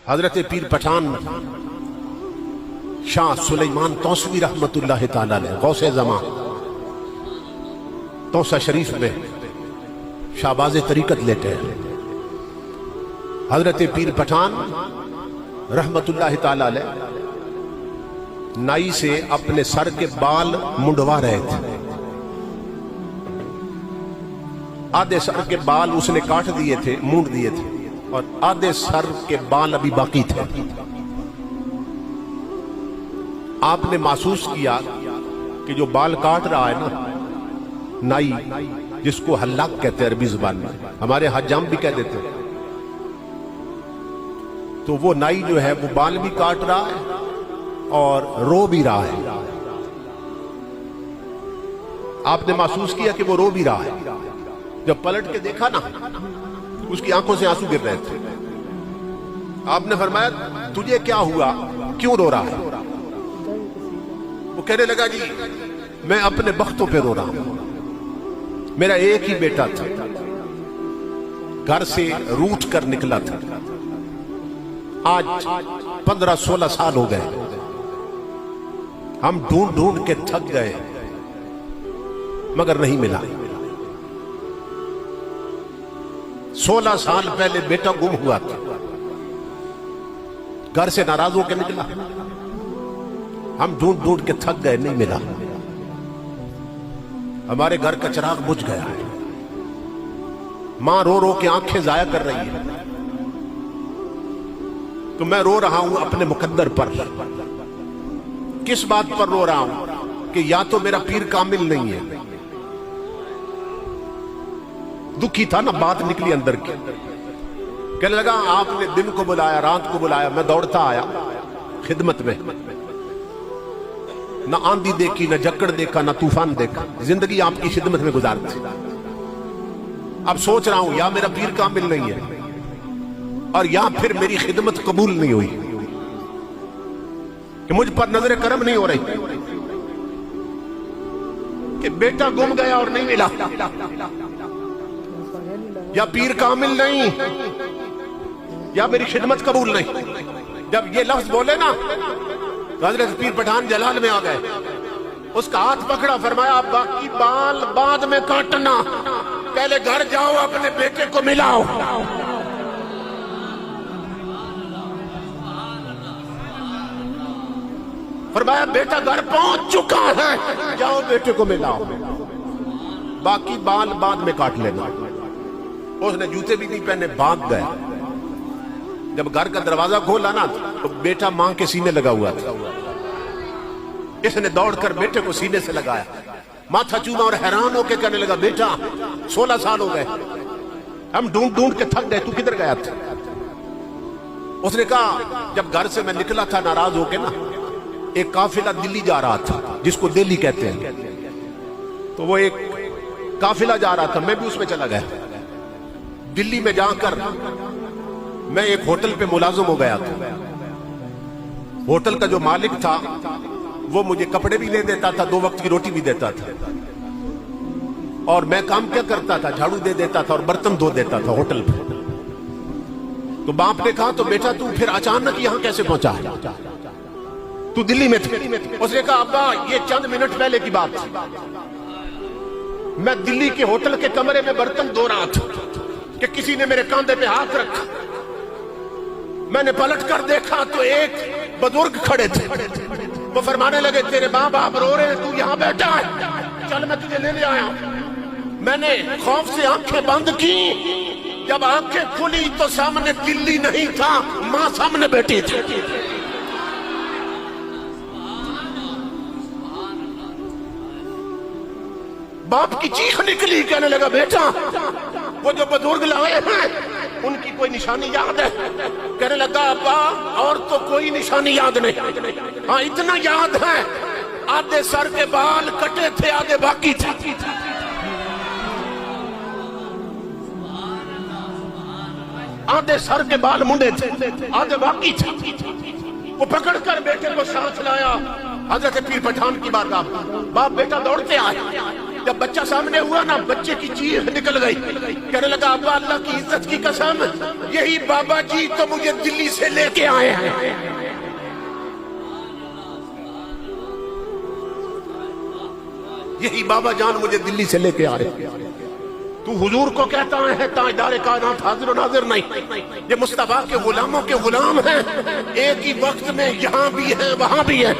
حضرت پیر پٹھان شاہ سلیمان توسوی رحمتullah تعالی علیہ غوث زمان توسہ شریف میں شہباز طریقت لیتے ہیں. حضرت پیر پٹھان رحمتullah تعالی علیہ نائی سے اپنے سر کے بال منڈوا رہے تھے. آدھے سر کے بال اس نے کاٹ دیے تھے, مونڈ دیے تھے, اور آدھے سر کے بال ابھی باقی تھے. آپ نے محسوس کیا کہ جو بال کاٹ رہا ہے نا نائی, جس کو حلاق کہتے ہیں عربی زبان میں, ہمارے حجام بھی کہہ دیتے ہیں, تو وہ نائی جو ہے وہ بال بھی کاٹ رہا ہے اور رو بھی رہا ہے. آپ نے محسوس کیا کہ وہ رو بھی رہا ہے. جب پلٹ کے دیکھا نا اس کی آنکھوں سے آنسو گر رہے تھے. آپ نے فرمایا تجھے کیا ہوا, کیوں رو رہا ہے؟ وہ کہنے لگا جی میں اپنے بختوں پہ رو رہا ہوں. میرا ایک ہی بیٹا تھا, گھر سے روٹھ کر نکلا تھا, آج 15-16 سال ہو گئے, ہم ڈھونڈ ڈھونڈ کے تھک گئے مگر نہیں ملا. 16 سال پہلے بیٹا گم ہوا تھا, گھر سے ناراض ہو کے نکلا, ہم ڈھونڈ ڈھونڈ کے تھک گئے, نہیں ملا. ہمارے گھر کا چراغ بجھ گیا ہے. ماں رو رو کے آنکھیں ضائع کر رہی ہے, تو میں رو رہا ہوں اپنے مقدر پر. کس بات پر رو رہا ہوں کہ یا تو میرا پیر کامل نہیں ہے. دکھی تھا نا, بات نکلی اندر کی. کہنے لگا آپ نے دن کو بلایا, رات کو بلایا, میں دوڑتا آیا خدمت میں. نہ آندھی دیکھی, نہ جکڑ دیکھا, نہ طوفان دیکھا, زندگی آپ کی خدمت میں گزارتی. اب سوچ رہا ہوں یا میرا پیر کامل نہیں ہے اور یا پھر میری خدمت قبول نہیں ہوئی, کہ مجھ پر نظر کرم نہیں ہو رہی, کہ بیٹا گم گیا اور نہیں ملا, یا پیر کامل نہیں, یا میری خدمت قبول نہیں. جب یہ لفظ بولے نا حضرت پیر پٹھان جلال میں آ گئے. اس کا ہاتھ پکڑا, فرمایا باقی بال بعد میں کاٹنا, پہلے گھر جاؤ اپنے بیٹے کو ملاؤ. فرمایا بیٹا گھر پہنچ چکا ہے, جاؤ بیٹے کو ملاؤ, باقی بال بعد میں کاٹ لینا. اس نے جوتے بھی نہیں پہنے, بھاگ گیا. جب گھر کا دروازہ کھولا نا تو بیٹا ماں کے سینے لگا ہوا تھا. اس نے دوڑ کر بیٹے کو سینے سے لگایا, ماتھا چوما اور حیران ہو کے کہنے لگا بیٹا 16 سال ہو گئے, ہم ڈھونڈ ڈھونڈ کے تھک گئے, تو کدھر گیا تھا؟ اس نے کہا جب گھر سے میں نکلا تھا ناراض ہو کے نا, ایک قافلہ دلی جا رہا تھا جس کو دلی کہتے ہیں, تو وہ ایک قافلہ جا رہا تھا, میں بھی اس میں چلا گیا. دلی میں جا کر میں ایک ہوٹل پہ ملازم ہو گیا تھا. ہوٹل کا جو مالک تھا وہ مجھے کپڑے بھی دے دیتا تھا, 2 وقت کی روٹی بھی دیتا تھا, اور میں کام کیا کرتا تھا, جھاڑو دے دیتا تھا اور برتن دھو دیتا تھا ہوٹل پہ. تو باپ نے کہا تو بیٹا تو پھر اچانک یہاں کیسے پہنچا ہے, تو دلی میں تھے؟ اس نے کہا ابا یہ چند منٹ پہلے کی بات تھی, میں دلی کے ہوٹل کے کمرے میں برتن دھو رہا تھا کہ کسی نے میرے کاندھے پہ ہاتھ رکھا. میں نے پلٹ کر دیکھا تو ایک بزرگ کھڑے تھے. وہ فرمانے لگے تیرے ماں باپ رو رہے ہیں, تو یہاں بیٹھا ہے, چل میں تجھے لینے آیا. میں نے خوف سے آنکھیں بند کی, جب آنکھیں کھلی تو سامنے دلی نہیں تھا, ماں سامنے بیٹھی تھی. باپ کی چیخ نکلی, کہنے لگا بیٹا وہ جو بزرگ لائے ہیں ان کی کوئی نشانی یاد ہے؟ کہنے لگا ابا اور تو کوئی نشانی یاد نہیں, ہاں اتنا یاد ہے آدھے سر کے بال کٹے تھے, آدھے باقی تھے. آدھے سر کے بال منڈے تھے, آدھے باقی تھے. وہ پکڑ کر بیٹے کو ساتھ لایا حضرت پیر پٹھان کی بارگاہ. باپ بیٹا دوڑتے آئے, جب بچہ سامنے ہوا نا، بچے کی چیخ نکل گئی، کہنے لگا ابا اللہ کی عزت کی قسم، یہی بابا جی تو مجھے دلی سے لے کے آئے ہیں۔ یہی بابا جان مجھے دلی سے لے کے آئے۔ تو حضور کو کہتا ہے تاجدار کائنات حاضر و ناظر نہیں، یہ مصطفیٰ کے غلاموں کے غلام ہیں، ایک ہی وقت میں یہاں بھی ہیں وہاں بھی ہیں۔